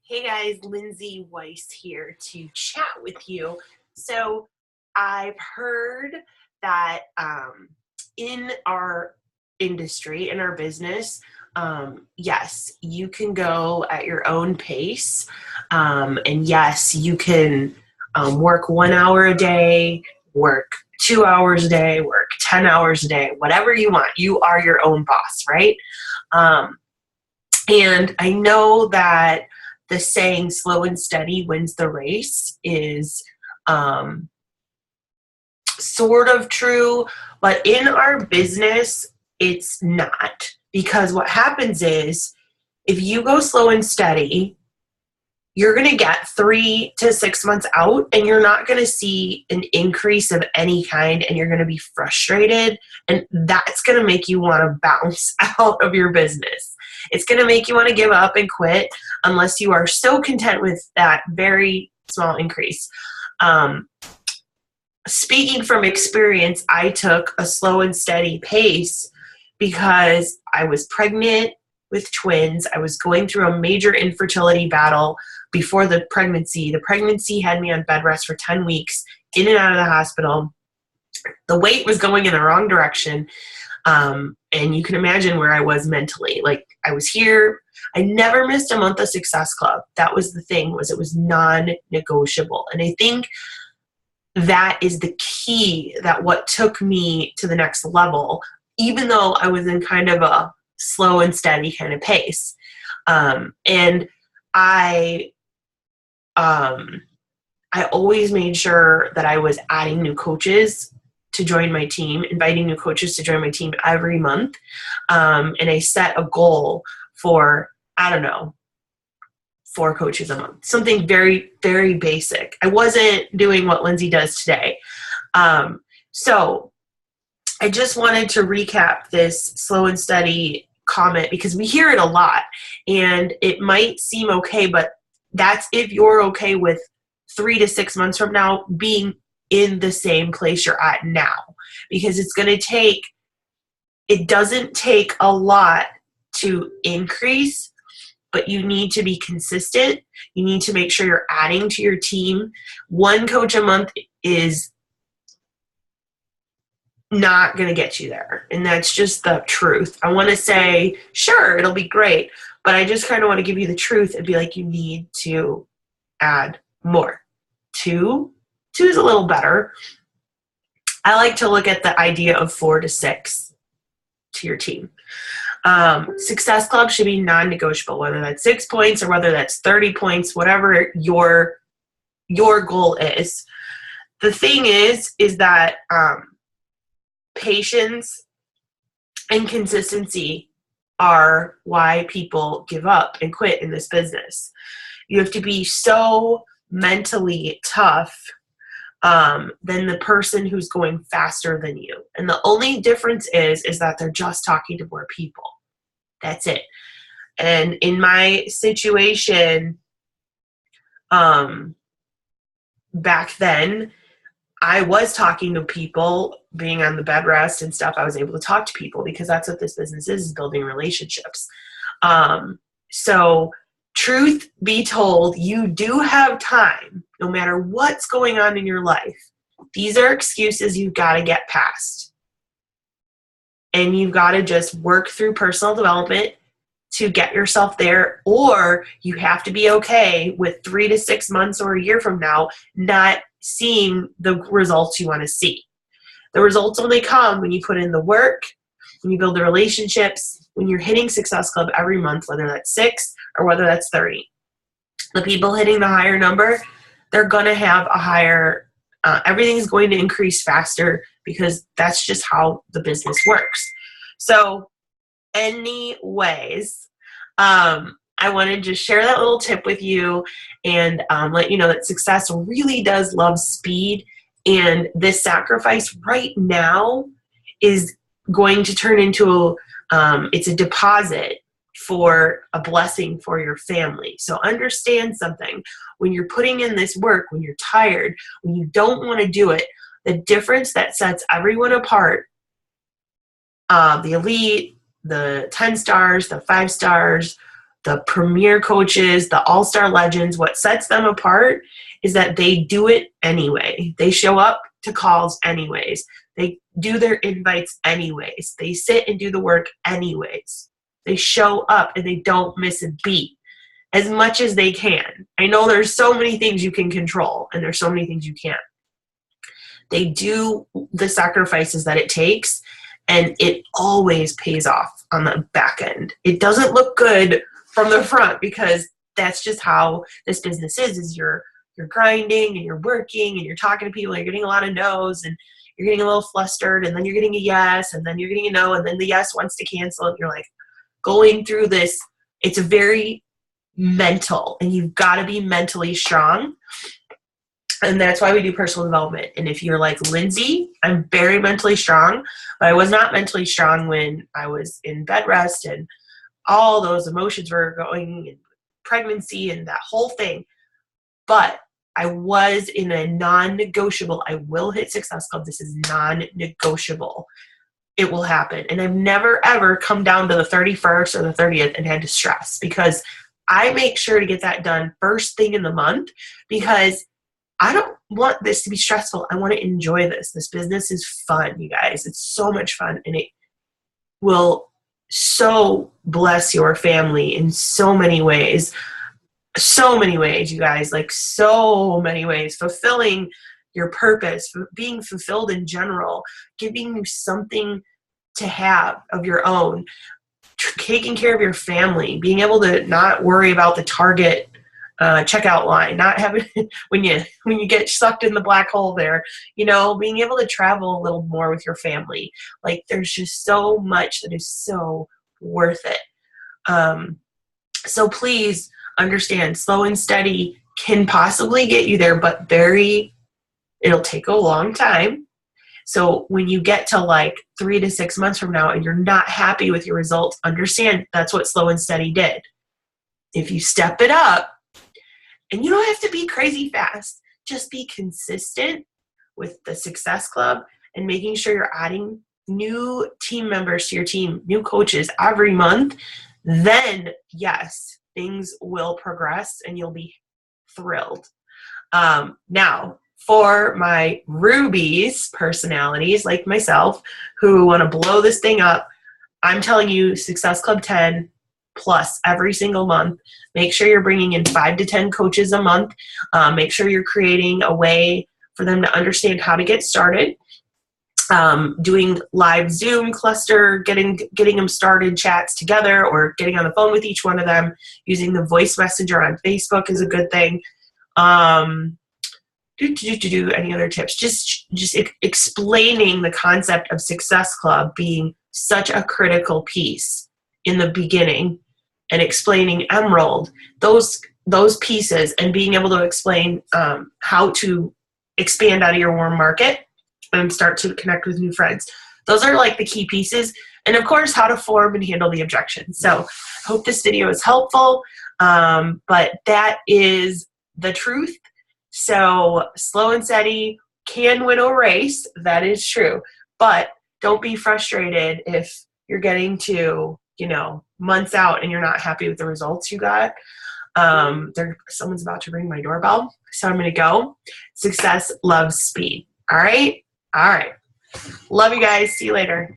Hey guys, Lindsay Weiss here to chat with you. So I've heard that in our industry, in our business, yes, you can go at your own pace. And yes, you can work 1 hour a day, work 2 hours a day, work 10 hours a day, whatever you want. You are your own boss, right? Um, and I know that the saying slow and steady wins the race is um, sort of true, but in our business, it's not. Because what happens is if you go slow and steady, you're going to get 3 to 6 months out and you're not going to see an increase of any kind and you're going to be frustrated. And that's going to make you want to bounce out of your business. It's going to make you want to give up and quit unless you are so content with that very small increase. Speaking from experience, I took a slow and steady pace because I was pregnant with twins. I was going through a major infertility battle before the pregnancy. The pregnancy had me on bed rest for 10 weeks, in and out of the hospital. The weight was going in the wrong direction. And you can imagine where I was mentally. Like I was here. I never missed a month of Success Club. That was the thing, was it was non-negotiable. And I think that is the key, that what took me to the next level, even though I was in kind of a slow and steady kind of pace. And I always made sure that I was adding new coaches to join my team, inviting new coaches to join my team every month. And I set a goal for, I don't know, 4 coaches a month, something very, very basic. I wasn't doing what Lindsay does today. So I just wanted to recap this slow and steady comment because we hear it a lot and it might seem okay, but that's if you're okay with 3 to 6 months from now being in the same place you're at now, because it's going to take, it doesn't take a lot to increase, but you need to be consistent. You need to make sure you're adding to your team. 1 coach a month is not going to get you there. And that's just the truth. I want to say, sure, it'll be great, but I just kind of want to give you the truth and be like, you need to add more. 2 is a little better. I like to look at the idea of 4 to 6 to your team. Success Club should be non-negotiable, whether that's 6 points or whether that's 30 points, whatever your goal is. The thing is that patience and consistency are why people give up and quit in this business. You have to be so mentally tough than the person who's going faster than you. And the only difference is that they're just talking to more people. That's it. And in my situation, back then, I was talking to people, being on the bed rest and stuff. I was able to talk to people because that's what this business is building relationships. So truth be told, you do have time, no matter what's going on in your life. These are excuses you've got to get past. And you've got to just work through personal development to get yourself there, or you have to be okay with 3 to 6 months or a year from now not seeing the results you want to see. The results only come when you put in the work, when you build the relationships, when you're hitting Success Club every month, whether that's 6 or whether that's 30. The people hitting the higher number, they're going to have a higher, everything's going to increase faster because that's just how the business works. So anyways, I wanted to just share that little tip with you and let you know that success really does love speed. And this sacrifice right now is going to turn into it's a deposit for a blessing for your family. So understand something. When you're putting in this work, when you're tired, when you don't want to do it, the difference that sets everyone apart, the elite, the 10 stars, the 5 stars, the premier coaches, the all-star legends, what sets them apart is that they do it anyway. They show up to calls anyways. They do their invites anyways. They sit and do the work anyways. They show up and they don't miss a beat as much as they can. I know there's so many things you can control and there's so many things you can't. They do the sacrifices that it takes, and it always pays off on the back end. It doesn't look good from the front because that's just how this business is you're grinding and you're working and you're talking to people and you're getting a lot of no's and you're getting a little flustered and then you're getting a yes and then you're getting a no and then the yes wants to cancel and you're like going through this. It's very mental and you've got to be mentally strong. And that's why we do personal development. And if you're like Lindsay, I'm very mentally strong, but I was not mentally strong when I was in bed rest and all those emotions were going in pregnancy and that whole thing. But I was in a non-negotiable, I will hit Success Club. This is non-negotiable. It will happen. And I've never, ever come down to the 31st or the 30th and had to stress because I make sure to get that done first thing in the month because I don't want this to be stressful. I want to enjoy this. This business is fun, you guys. It's so much fun, and it will so bless your family in so many ways. So many ways, you guys, like so many ways. Fulfilling your purpose, being fulfilled in general, giving you something to have of your own, taking care of your family, being able to not worry about the Target checkout line, not having when you get sucked in the black hole there, being able to travel a little more with your family. Like there's just so much that is so worth it. So please understand, slow and steady can possibly get you there, but it'll take a long time. So when you get to like 3 to 6 months from now and you're not happy with your results, understand that's what slow and steady did. If you step it up, and you don't have to be crazy fast, just be consistent with the Success Club and making sure you're adding new team members to your team, new coaches every month, then yes, things will progress and you'll be thrilled. Now, for my rubies personalities like myself who want to blow this thing up, I'm telling you Success Club 10 plus every single month. Make sure you're bringing in 5 to 10 coaches a month. Make sure you're creating a way for them to understand how to get started. Doing live Zoom cluster, getting them started chats together or getting on the phone with each one of them. Using the voice messenger on Facebook is a good thing. Any other tips? Just explaining the concept of Success Club being such a critical piece in the beginning and explaining Emerald, those pieces, and being able to explain how to expand out of your warm market and start to connect with new friends. Those are like the key pieces. And of course, how to form and handle the objections. So I hope this video is helpful, but that is the truth. So slow and steady can win a race. That is true. But don't be frustrated if you're getting to, months out and you're not happy with the results you got. Someone's about to ring my doorbell, so I'm going to go. Success loves speed. All right. Love you guys. See you later.